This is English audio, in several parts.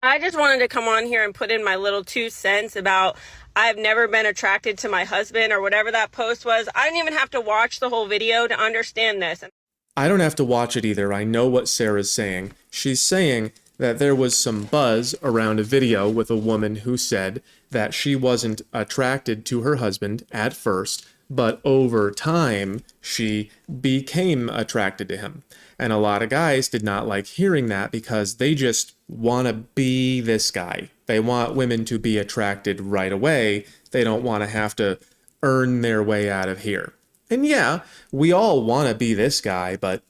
I just wanted to come on here and put in my little 2 cents about I've never been attracted to my husband or whatever that post was. I didn't even have to watch the whole video to understand this. I don't have to watch it either. I know what Sarah's saying. She's saying that there was some buzz around a video with a woman who said that she wasn't attracted to her husband at first, but over time she became attracted to him. And a lot of guys did not like hearing that because they just want to be this guy. They want women to be attracted right away. They don't want to have to earn their way out of here. And yeah, we all want to be this guy, but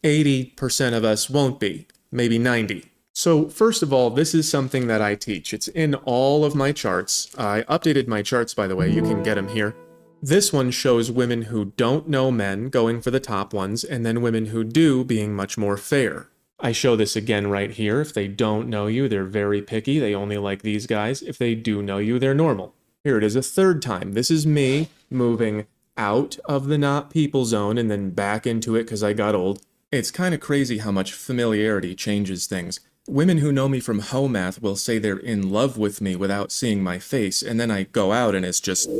80% of us won't be, maybe 90. So first of all, this is something that I teach. It's in all of my charts. I updated my charts, by the way. You can get them here. This one shows women who don't know men going for the top ones, and then women who do being much more fair. I show this again right here. If they don't know you, they're very picky. They only like these guys. If they do know you, they're normal. Here it is a third time. This is me moving out of the not people zone and then back into it because I got old. It's kind of crazy how much familiarity changes things. Women who know me from home math will say they're in love with me without seeing my face, and then I go out and it's just...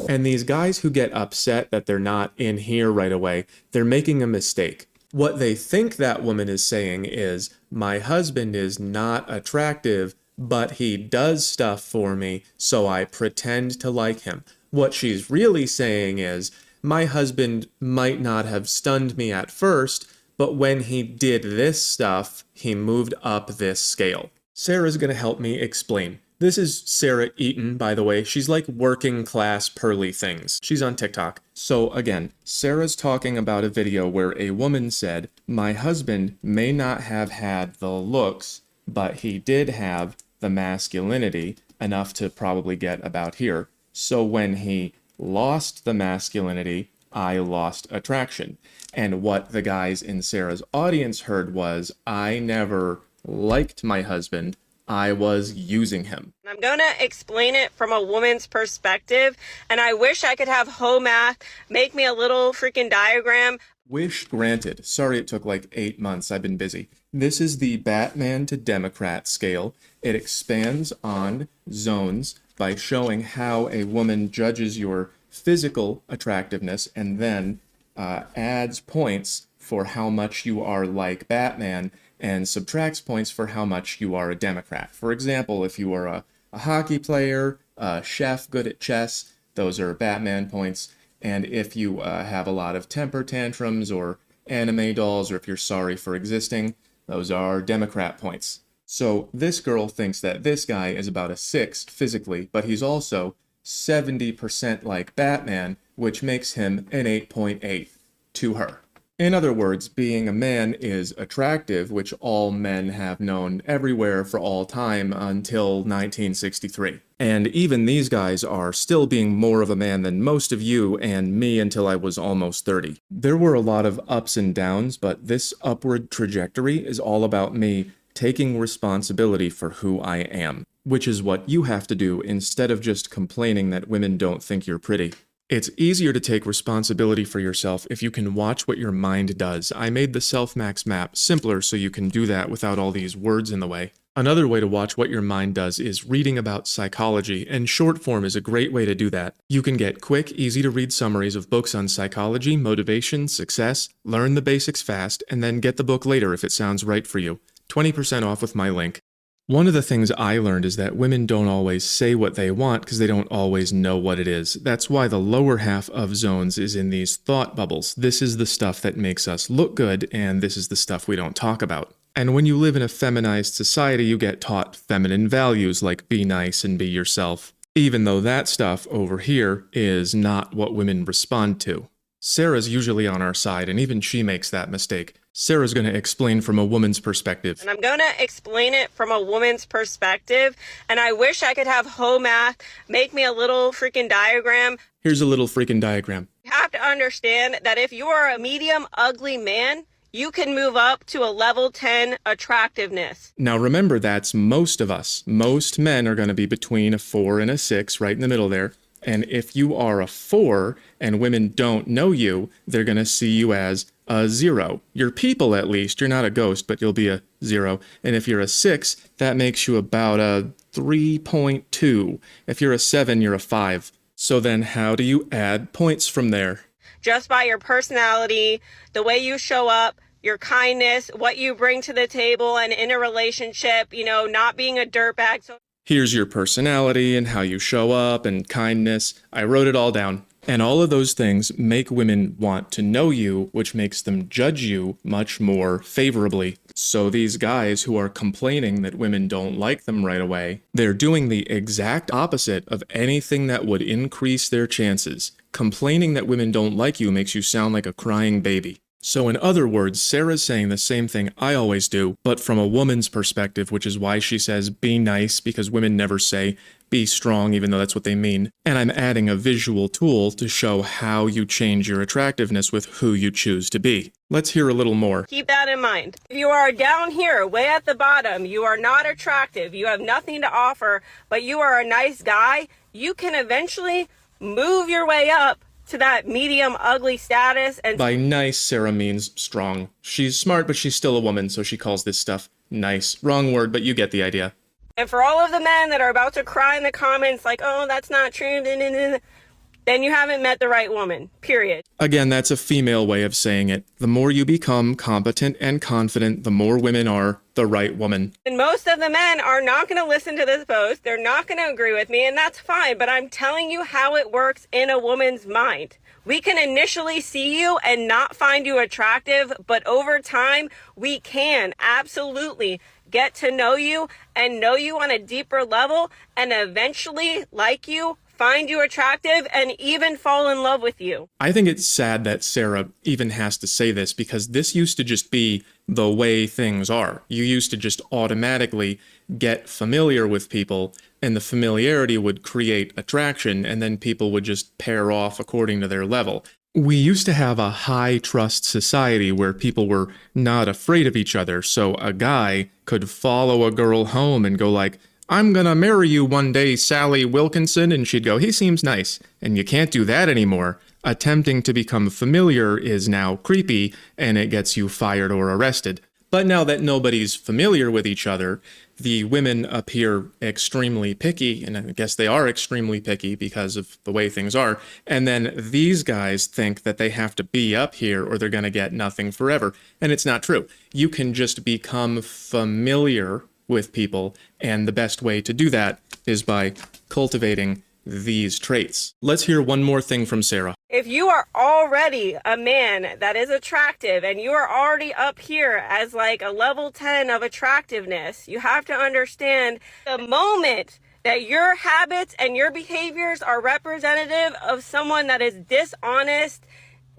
And these guys who get upset that they're not in here right away, they're making a mistake. What they think that woman is saying is, my husband is not attractive, but he does stuff for me, so I pretend to like him. What she's really saying is, my husband might not have stunned me at first, but when he did this stuff, he moved up this scale. Sarah's gonna help me explain. This is Sarah Eaton, by the way. She's like working class pearly things. She's on TikTok. So again, Sarah's talking about a video where a woman said, my husband may not have had the looks, but he did have the masculinity enough to probably get about here. So when he lost the masculinity, I lost attraction. And what the guys in Sarah's audience heard was, I never liked my husband. I was using him. I'm going to explain it from a woman's perspective, and I wish I could have home math make me a little freaking diagram. Wish granted. Sorry it took like 8 months. I've been busy. This is the Batman to Democrat scale. It expands on zones by showing how a woman judges your physical attractiveness and then adds points for how much you are like Batman and subtracts points for how much you are a Democrat. For example, if you are a hockey player, a chef good at chess, those are Batman points. And if you have a lot of temper tantrums or anime dolls, or if you're sorry for existing, those are Democrat points. So this girl thinks that this guy is about a 6 physically, but he's also 70% like Batman, which makes him an 8.8 to her. In other words, being a man is attractive, which all men have known everywhere for all time until 1963. And even these guys are still being more of a man than most of you and me until I was almost 30. There were a lot of ups and downs, but this upward trajectory is all about me taking responsibility for who I am, which is what you have to do instead of just complaining that women don't think you're pretty. It's easier to take responsibility for yourself if you can watch what your mind does. I made the self-max map simpler so you can do that without all these words in the way. Another way to watch what your mind does is reading about psychology, and short form is a great way to do that. You can get quick, easy-to-read summaries of books on psychology, motivation, success, learn the basics fast, and then get the book later if it sounds right for you. 20% off with my link. One of the things I learned is that women don't always say what they want because they don't always know what it is. That's why the lower half of zones is in these thought bubbles. This is the stuff that makes us look good, and this is the stuff we don't talk about. And when you live in a feminized society, you get taught feminine values like be nice and be yourself, even though that stuff over here is not what women respond to. Sarah's usually on our side, and even she makes that mistake. Sarah's going to explain from a woman's perspective. And I'm going to explain it from a woman's perspective, and I wish I could have home math make me a little freaking diagram. Here's a little freaking diagram. You have to understand that if you are a medium ugly man, you can move up to a level 10 attractiveness. Now remember, that's most of us. Most men are going to be between a 4 and a 6, right in the middle there. And if you are a 4 and women don't know you, they're going to see you as a 0. You're people at least. You're not a ghost, but you'll be a 0. And if you're a 6, that makes you about a 3.2. If you're a 7, you're a 5. So then how do you add points from there? Just by your personality, the way you show up, your kindness, what you bring to the table and in a relationship, not being a dirtbag. So here's your personality and how you show up and kindness. I wrote it all down. And all of those things make women want to know you, which makes them judge you much more favorably. So these guys who are complaining that women don't like them right away, they're doing the exact opposite of anything that would increase their chances. Complaining that women don't like you makes you sound like a crying baby. So in other words, Sarah's saying the same thing I always do, but from a woman's perspective, which is why she says be nice, because women never say be strong, even though that's what they mean. And I'm adding a visual tool to show how you change your attractiveness with who you choose to be. Let's hear a little more. Keep that in mind. If you are down here, way at the bottom, you are not attractive, you have nothing to offer, but you are a nice guy, you can eventually move your way up to that medium ugly status. And by nice, Sarah means strong. She's smart, but she's still a woman, so she calls this stuff nice. Wrong word, but you get the idea. And for all of the men that are about to cry in the comments like, oh, that's not true, then you haven't met the right woman, period. Again, that's a female way of saying it. The more you become competent and confident, the more women are the right woman. And most of the men are not going to listen to this post. They're not going to agree with me, and that's fine. But I'm telling you how it works in a woman's mind. We can initially see you and not find you attractive, but over time, we can absolutely get to know you and know you on a deeper level and eventually like you, find you attractive, and even fall in love with you. I think it's sad that Sarah even has to say this because this used to just be the way things are. You used to just automatically get familiar with people and the familiarity would create attraction and then people would just pair off according to their level. We used to have a high trust society where people were not afraid of each other, so a guy could follow a girl home and go like, I'm gonna marry you one day, Sally Wilkinson, and she'd go, he seems nice. And you can't do that anymore. Attempting to become familiar is now creepy, and it gets you fired or arrested. But now that nobody's familiar with each other, the women appear extremely picky, and I guess they are extremely picky because of the way things are, and then these guys think that they have to be up here or they're going to get nothing forever, and it's not true. You can just become familiar with people, and the best way to do that is by cultivating these traits. Let's hear one more thing from Sarah. If you are already a man that is attractive and you are already up here as like a level 10 of attractiveness, you have to understand the moment that your habits and your behaviors are representative of someone that is dishonest,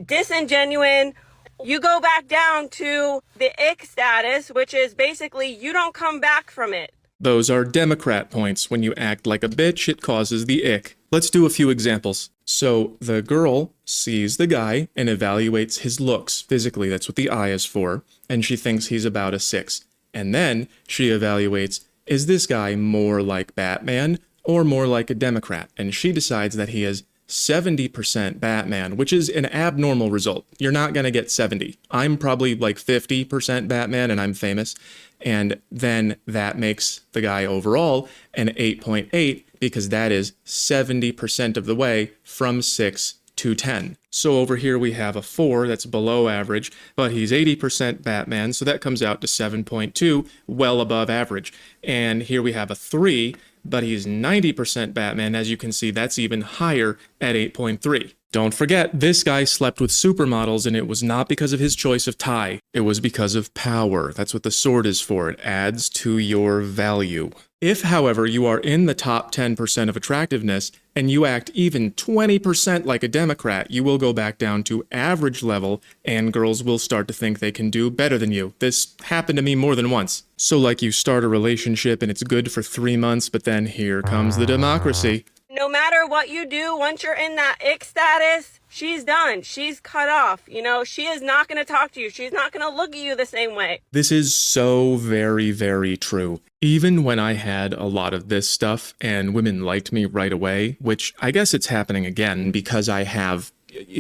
disingenuous, you go back down to the ick status, which is basically you don't come back from it. Those are Democrat points. When you act like a bitch, it causes the ick. Let's do a few examples. So the girl sees the guy and evaluates his looks physically. That's what the eye is for. And she thinks he's about a 6. And then she evaluates, is this guy more like Batman or more like a Democrat? And she decides that he is 70% Batman, which is an abnormal result. You're not going to get 70. I'm probably like 50% Batman and I'm famous. And then that makes the guy overall an 8.8 because that is 70% of the way from 6 to 10. So over here we have a 4 that's below average, but he's 80% Batman, so that comes out to 7.2, well above average. And here we have a 3, but he's 90% Batman. As you can see, that's even higher at 8.3. Don't forget, this guy slept with supermodels, and it was not because of his choice of tie. It was because of power. That's what the sword is for. It adds to your value. If, however, you are in the top 10% of attractiveness, and you act even 20% like a Democrat, you will go back down to average level, and girls will start to think they can do better than you. This happened to me more than once. So like you start a relationship, and it's good for 3 months, but then here comes the democracy. No matter what you do, once you're in that ick status, she's done. She's cut off. She is not going to talk to you. She's not going to look at you the same way. This is so very, very true. Even when I had a lot of this stuff and women liked me right away, which I guess it's happening again because I have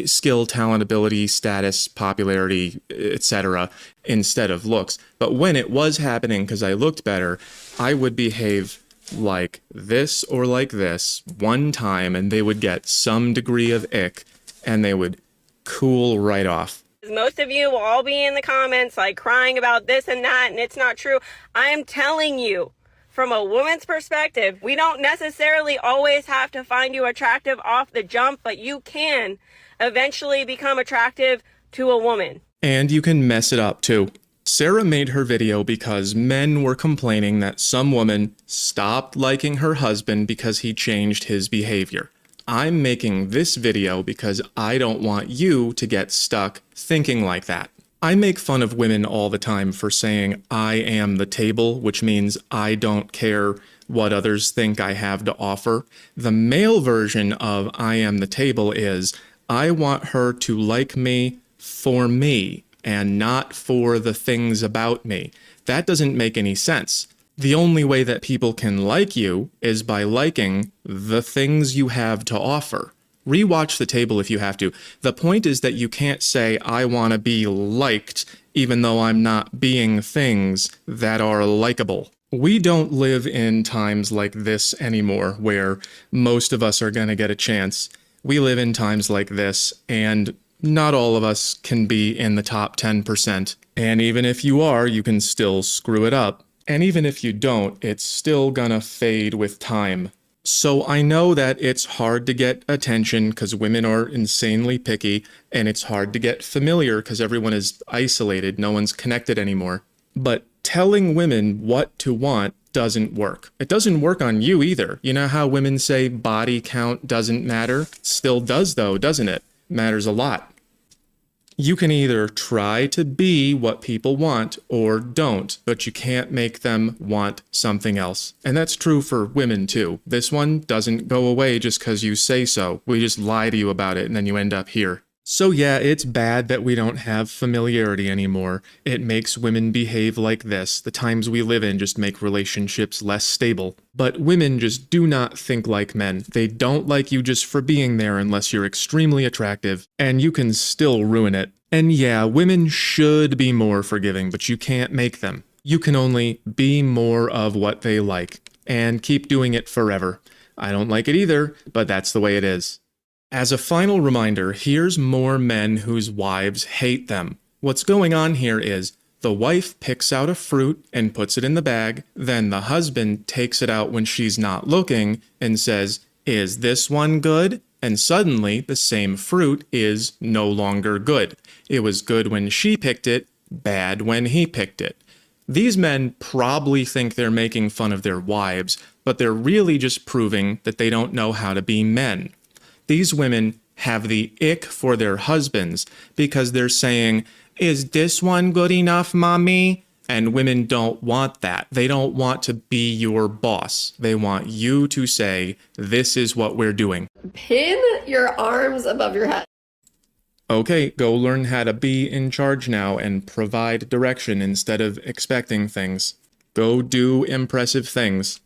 skill, talent, ability, status, popularity, etc., instead of looks. But when it was happening because I looked better, I would behave like this or like this one time, and they would get some degree of ick, and they would cool right off. Most of you will all be in the comments like crying about this and that, and it's not true. I am telling you, from a woman's perspective, we don't necessarily always have to find you attractive off the jump, but you can eventually become attractive to a woman. And you can mess it up too. Sarah made her video because men were complaining that some woman stopped liking her husband because he changed his behavior. I'm making this video because I don't want you to get stuck thinking like that. I make fun of women all the time for saying I am the table, which means I don't care what others think I have to offer. The male version of I am the table is I want her to like me for me and not for the things about me. That doesn't make any sense. The only way that people can like you is by liking the things you have to offer. Rewatch the table if you have to. The point is that you can't say, I want to be liked, even though I'm not being things that are likable. We don't live in times like this anymore, where most of us are going to get a chance. We live in times like this, and not all of us can be in the top 10%. And even if you are, you can still screw it up. And even if you don't, it's still gonna fade with time. So I know that it's hard to get attention because women are insanely picky, and it's hard to get familiar because everyone is isolated, no one's connected anymore. But telling women what to want doesn't work. It doesn't work on you either. You know how women say body count doesn't matter? It still does though, doesn't it? Matters a lot. You can either try to be what people want or don't, but you can't make them want something else. And that's true for women too. This one doesn't go away just because you say so. We just lie to you about it and then you end up here. So yeah, it's bad that we don't have familiarity anymore. It makes women behave like this. The times we live in just make relationships less stable. But women just do not think like men. They don't like you just for being there unless you're extremely attractive, and you can still ruin it. And yeah, women should be more forgiving, but you can't make them. You can only be more of what they like, and keep doing it forever. I don't like it either, but that's the way it is. As a final reminder, here's more men whose wives hate them. What's going on here is the wife picks out a fruit and puts it in the bag, then the husband takes it out when she's not looking and says, "Is this one good?" And suddenly the same fruit is no longer good. It was good when she picked it, bad when he picked it. These men probably think they're making fun of their wives, but they're really just proving that they don't know how to be men. These women have the ick for their husbands because they're saying, "Is this one good enough, mommy?" And women don't want that. They don't want to be your boss. They want you to say, "This is what we're doing." Pin your arms above your head. Okay, go learn how to be in charge now and provide direction instead of expecting things. Go do impressive things.